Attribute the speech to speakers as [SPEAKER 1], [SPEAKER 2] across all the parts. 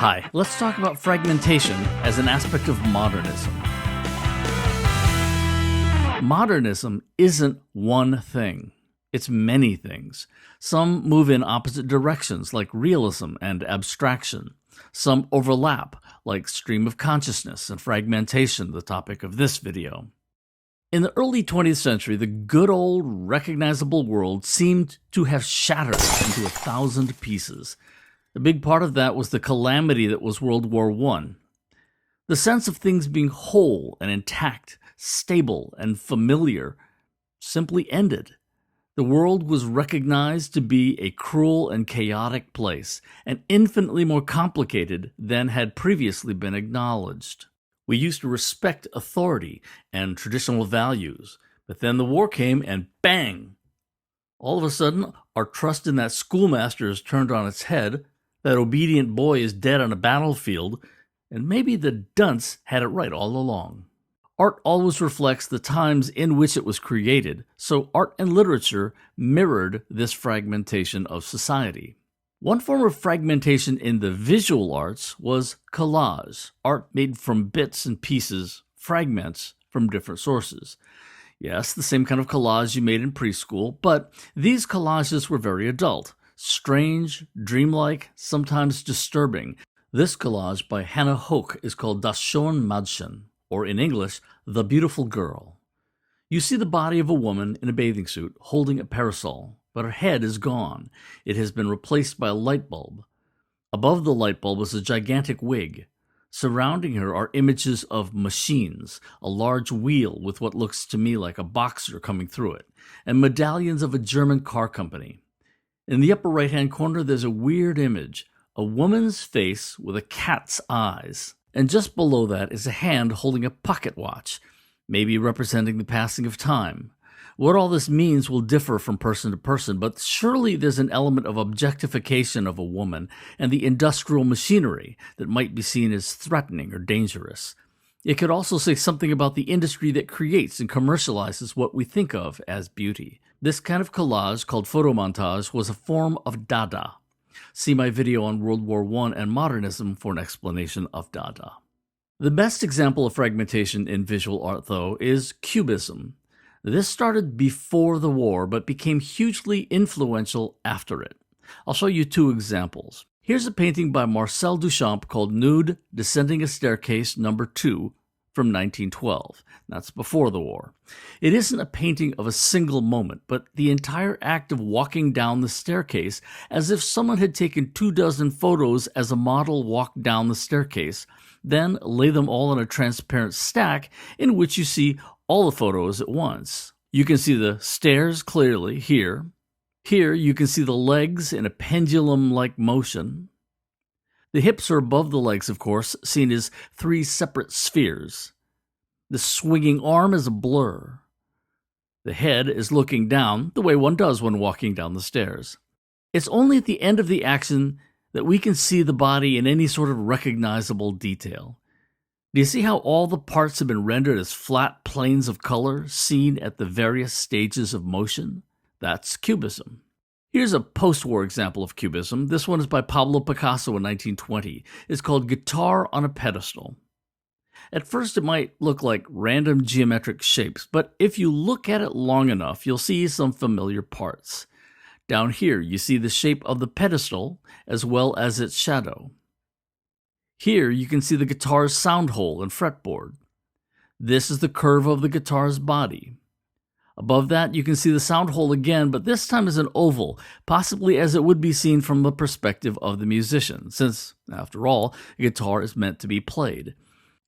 [SPEAKER 1] Hi, let's talk about fragmentation as an aspect of modernism. Modernism isn't one thing. It's many things. Some move in opposite directions, like realism and abstraction. Some overlap, like stream of consciousness and fragmentation, the topic of this video. In the early 20th century, the good old recognizable world seemed to have shattered into 1,000 pieces. A big part of that was the calamity that was World War I. The sense of things being whole and intact, stable and familiar, simply ended. The world was recognized to be a cruel and chaotic place, and infinitely more complicated than had previously been acknowledged. We used to respect authority and traditional values, but then the war came and bang! All of a sudden, our trust in that schoolmaster is turned on its head, that obedient boy is dead on a battlefield, and maybe the dunce had it right all along. Art always reflects the times in which it was created, so art and literature mirrored this fragmentation of society. One form of fragmentation in the visual arts was collage, art made from bits and pieces, fragments from different sources. Yes, the same kind of collage you made in preschool, but these collages were very adult, strange, dreamlike, sometimes disturbing. This collage by Hannah Hoch is called Das schöne Mädchen, or in English, The Beautiful Girl. You see the body of a woman in a bathing suit holding a parasol, but her head is gone. It has been replaced by a light bulb. Above the light bulb is a gigantic wig. Surrounding her are images of machines, a large wheel with what looks to me like a boxer coming through it, and medallions of a German car company. In the upper right-hand corner, there's a weird image, a woman's face with a cat's eyes. And just below that is a hand holding a pocket watch, maybe representing the passing of time. What all this means will differ from person to person, but surely there's an element of objectification of a woman and the industrial machinery that might be seen as threatening or dangerous. It could also say something about the industry that creates and commercializes what we think of as beauty. This kind of collage, called photomontage, was a form of Dada. See my video on World War I and modernism for an explanation of Dada. The best example of fragmentation in visual art, though, is cubism. This started before the war, but became hugely influential after it. I'll show you two examples. Here's a painting by Marcel Duchamp called Nude Descending a Staircase No. 2 from 1912. That's before the war. It isn't a painting of a single moment, but the entire act of walking down the staircase as if someone had taken 24 photos as a model walked down the staircase, then lay them all in a transparent stack in which you see all the photos at once. You can see the stairs clearly here. Here you can see the legs in a pendulum-like motion. The hips are above the legs, of course, seen as three separate spheres. The swinging arm is a blur. The head is looking down, the way one does when walking down the stairs. It's only at the end of the action that we can see the body in any sort of recognizable detail. Do you see how all the parts have been rendered as flat planes of color seen at the various stages of motion? That's cubism. Here's a post-war example of cubism. This one is by Pablo Picasso in 1920. It's called Guitar on a Pedestal. At first, it might look like random geometric shapes, but if you look at it long enough, you'll see some familiar parts. Down here, you see the shape of the pedestal as well as its shadow. Here, you can see the guitar's sound hole and fretboard. This is the curve of the guitar's body. Above that, you can see the sound hole again, but this time as an oval, possibly as it would be seen from the perspective of the musician, since, after all, a guitar is meant to be played.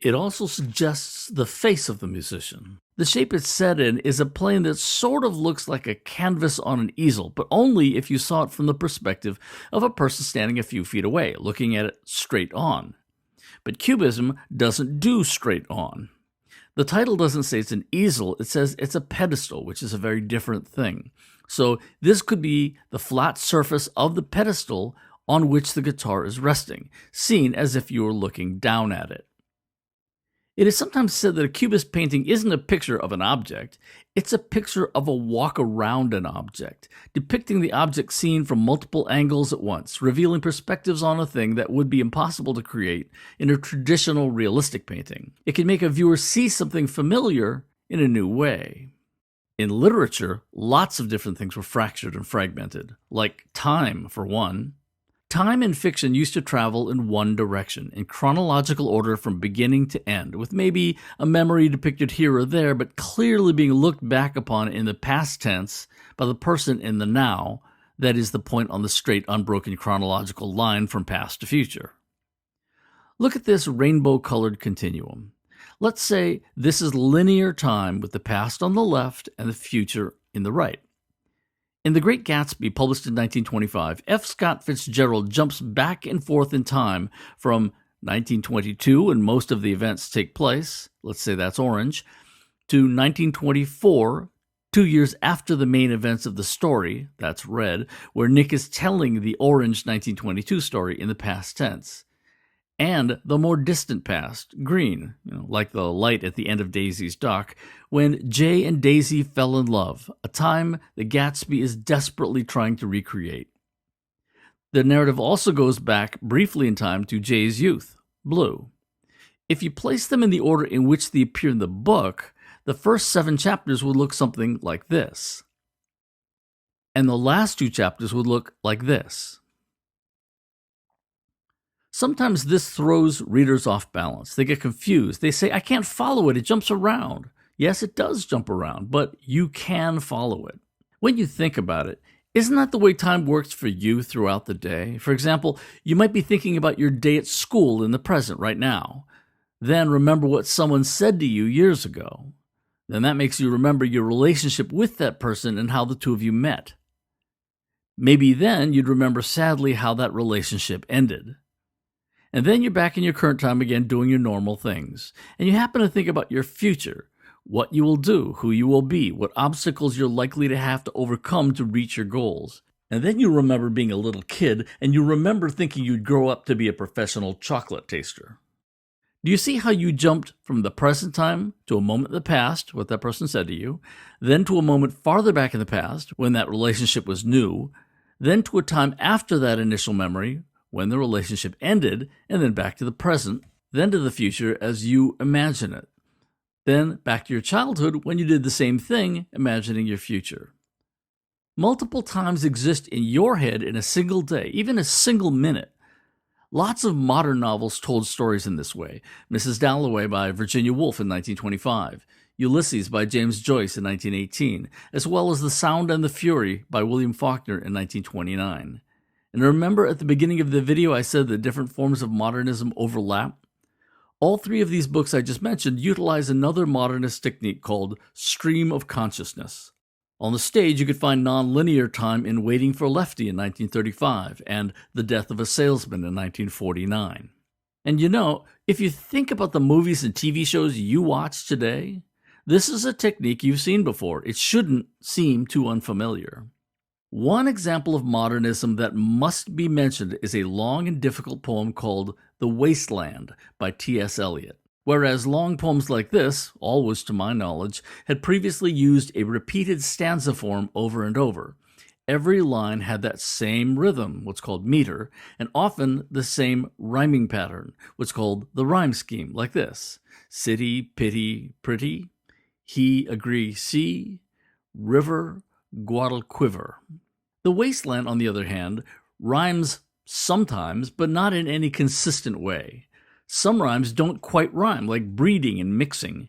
[SPEAKER 1] It also suggests the face of the musician. The shape it's set in is a plane that sort of looks like a canvas on an easel, but only if you saw it from the perspective of a person standing a few feet away, looking at it straight on. But cubism doesn't do straight on. The title doesn't say it's an easel, it says it's a pedestal, which is a very different thing. So this could be the flat surface of the pedestal on which the guitar is resting, seen as if you were looking down at it. It is sometimes said that a cubist painting isn't a picture of an object, It's a picture of a walk around an object, depicting the object seen from multiple angles at once, revealing perspectives on a thing that would be impossible to create in a traditional realistic painting. It can make a viewer see something familiar in a new way. In literature, lots of different things were fractured and fragmented, like time, for one. Time in fiction used to travel in one direction, in chronological order from beginning to end, with maybe a memory depicted here or there, but clearly being looked back upon in the past tense by the person in the now, that is the point on the straight, unbroken chronological line from past to future. Look at this rainbow-colored continuum. Let's say this is linear time with the past on the left and the future in the right. In The Great Gatsby, published in 1925, F. Scott Fitzgerald jumps back and forth in time from 1922, when most of the events take place, let's say that's orange, to 1924, 2 years after the main events of the story, that's red, where Nick is telling the orange 1922 story in the past tense. And the more distant past, green, like the light at the end of Daisy's dock, when Jay and Daisy fell in love, a time that Gatsby is desperately trying to recreate. The narrative also goes back briefly in time to Jay's youth, blue. If you place them in the order in which they appear in the book, the first 7 chapters would look something like this. And the last 2 chapters would look like this. Sometimes this throws readers off balance. They get confused. They say, I can't follow it. It jumps around. Yes, it does jump around, but you can follow it. When you think about it, isn't that the way time works for you throughout the day? For example, you might be thinking about your day at school in the present right now. Then remember what someone said to you years ago. Then that makes you remember your relationship with that person and how the two of you met. Maybe then you'd remember sadly how that relationship ended. And then you're back in your current time again doing your normal things. And you happen to think about your future, what you will do, who you will be, what obstacles you're likely to have to overcome to reach your goals. And then you remember being a little kid, and you remember thinking you'd grow up to be a professional chocolate taster. Do you see how you jumped from the present time to a moment in the past, what that person said to you, then to a moment farther back in the past, when that relationship was new, then to a time after that initial memory, when the relationship ended, and then back to the present, then to the future as you imagine it. Then back to your childhood when you did the same thing, imagining your future. Multiple times exist in your head in a single day, even a single minute. Lots of modern novels told stories in this way. Mrs. Dalloway by Virginia Woolf in 1925, Ulysses by James Joyce in 1918, as well as The Sound and the Fury by William Faulkner in 1929. And remember at the beginning of the video I said that different forms of modernism overlap? All 3 of these books I just mentioned utilize another modernist technique called stream of consciousness. On the stage, you could find nonlinear time in Waiting for Lefty in 1935 and The Death of a Salesman in 1949. And if you think about the movies and TV shows you watch today, this is a technique you've seen before. It shouldn't seem too unfamiliar. One example of modernism that must be mentioned is a long and difficult poem called The Wasteland by T.S. Eliot. Whereas long poems like this, always to my knowledge, had previously used a repeated stanza form over and over. Every line had that same rhythm, what's called meter, and often the same rhyming pattern, what's called the rhyme scheme, like this. City, pity, pretty, he, agree, see, river, Guadalquiver. The Wasteland, on the other hand, rhymes sometimes, but not in any consistent way. Some rhymes don't quite rhyme, like breeding and mixing.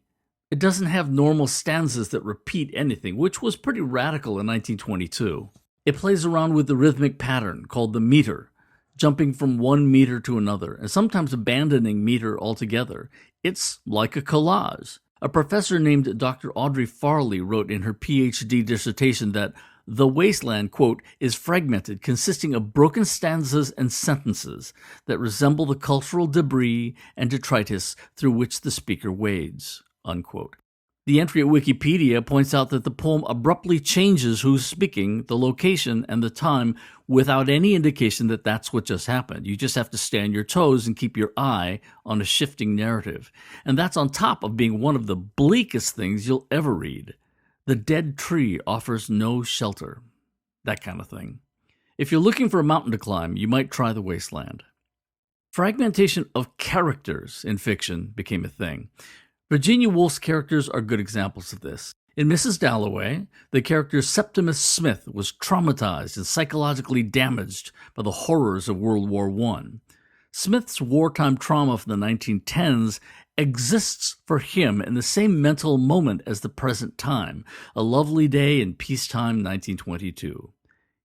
[SPEAKER 1] It doesn't have normal stanzas that repeat anything, which was pretty radical in 1922. It plays around with the rhythmic pattern called the meter, jumping from one meter to another, and sometimes abandoning meter altogether. It's like a collage. A professor named Dr. Audrey Farley wrote in her PhD dissertation that The Wasteland, quote, is fragmented, consisting of broken stanzas and sentences that resemble the cultural debris and detritus through which the speaker wades, unquote. The entry at Wikipedia points out that the poem abruptly changes who's speaking, the location, and the time without any indication that that's what just happened. You just have to stay on your toes and keep your eye on a shifting narrative. And that's on top of being one of the bleakest things you'll ever read. The dead tree offers no shelter. That kind of thing. If you're looking for a mountain to climb, you might try the wasteland. Fragmentation of characters in fiction became a thing. Virginia Woolf's characters are good examples of this. In Mrs. Dalloway, the character Septimus Smith was traumatized and psychologically damaged by the horrors of World War I. Smith's wartime trauma from the 1910s exists for him in the same mental moment as the present time, a lovely day in peacetime 1922.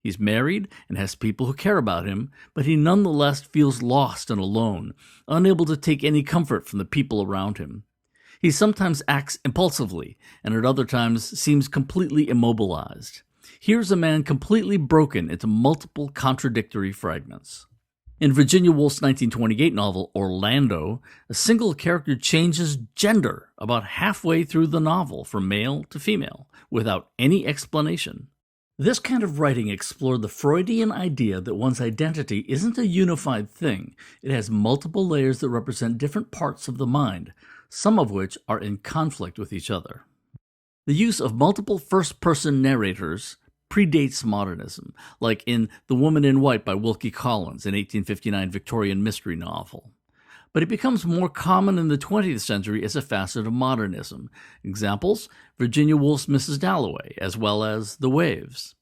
[SPEAKER 1] He's married and has people who care about him, but he nonetheless feels lost and alone, unable to take any comfort from the people around him. He sometimes acts impulsively, and at other times seems completely immobilized. Here's a man completely broken into multiple contradictory fragments. In Virginia Woolf's 1928 novel, Orlando, a single character changes gender about halfway through the novel from male to female, without any explanation. This kind of writing explored the Freudian idea that one's identity isn't a unified thing. It has multiple layers that represent different parts of the mind, some of which are in conflict with each other. The use of multiple first-person narrators predates modernism, like in The Woman in White by Wilkie Collins, an 1859 Victorian mystery novel. But it becomes more common in the 20th century as a facet of modernism. Examples: Virginia Woolf's Mrs. Dalloway, as well as The Waves.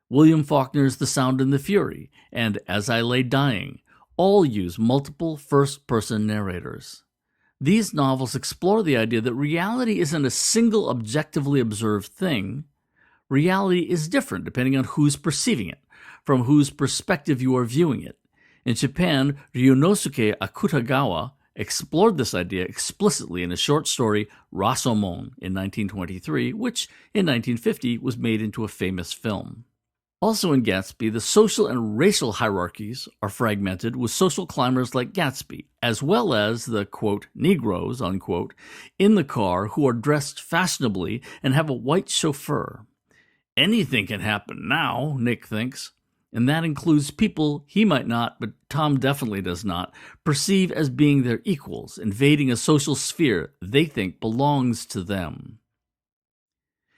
[SPEAKER 1] William Faulkner's The Sound and the Fury, and As I Lay Dying, all use multiple first-person narrators. These novels explore the idea that reality isn't a single objectively observed thing. Reality is different depending on who's perceiving it, from whose perspective you are viewing it. In Japan, Ryunosuke Akutagawa explored this idea explicitly in a short story, Rashomon, in 1923, which, in 1950, was made into a famous film. Also in Gatsby, the social and racial hierarchies are fragmented with social climbers like Gatsby, as well as the, quote, Negroes, unquote, in the car who are dressed fashionably and have a white chauffeur. Anything can happen now, Nick thinks, and that includes people he might not, but Tom definitely does not, perceive as being their equals, invading a social sphere they think belongs to them.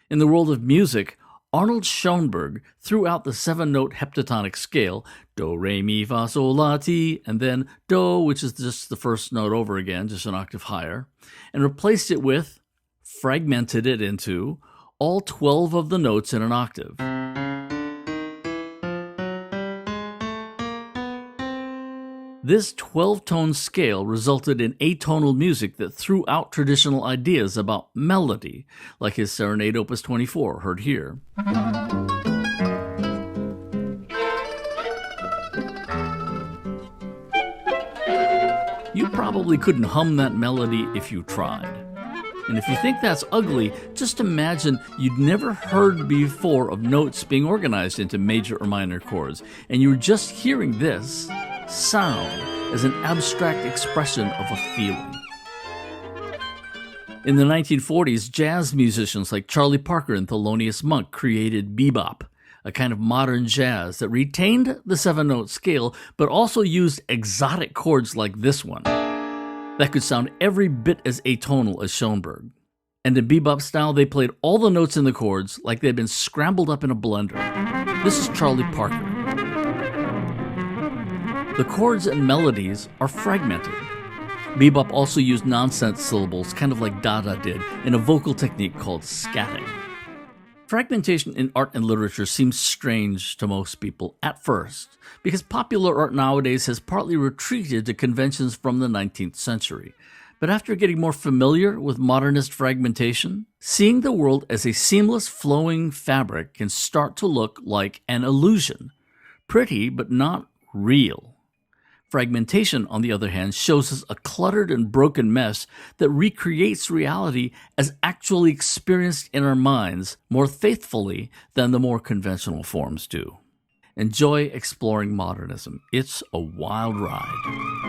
[SPEAKER 1] In the world of music, Arnold Schoenberg threw out the 7-note heptatonic scale, do, re, mi, fa, sol, la, ti, and then do, which is just the first note over again, just an octave higher, and replaced it with, fragmented it into, all 12 of the notes in an octave. This 12-tone scale resulted in atonal music that threw out traditional ideas about melody, like his Serenade Opus 24, heard here. You probably couldn't hum that melody if you tried. And if you think that's ugly, just imagine you'd never heard before of notes being organized into major or minor chords, and you were just hearing this sound as an abstract expression of a feeling. In the 1940s, jazz musicians like Charlie Parker and Thelonious Monk created bebop, a kind of modern jazz that retained the 7-note scale, but also used exotic chords like this one, that could sound every bit as atonal as Schoenberg. And in bebop style, they played all the notes in the chords like they'd been scrambled up in a blender. This is Charlie Parker. The chords and melodies are fragmented. Bebop also used nonsense syllables, kind of like Dada did, in a vocal technique called scatting. Fragmentation in art and literature seems strange to most people at first, because popular art nowadays has partly retreated to conventions from the 19th century. But after getting more familiar with modernist fragmentation, seeing the world as a seamless flowing fabric can start to look like an illusion. Pretty, but not real. Fragmentation, on the other hand, shows us a cluttered and broken mess that recreates reality as actually experienced in our minds more faithfully than the more conventional forms do. Enjoy exploring modernism. It's a wild ride.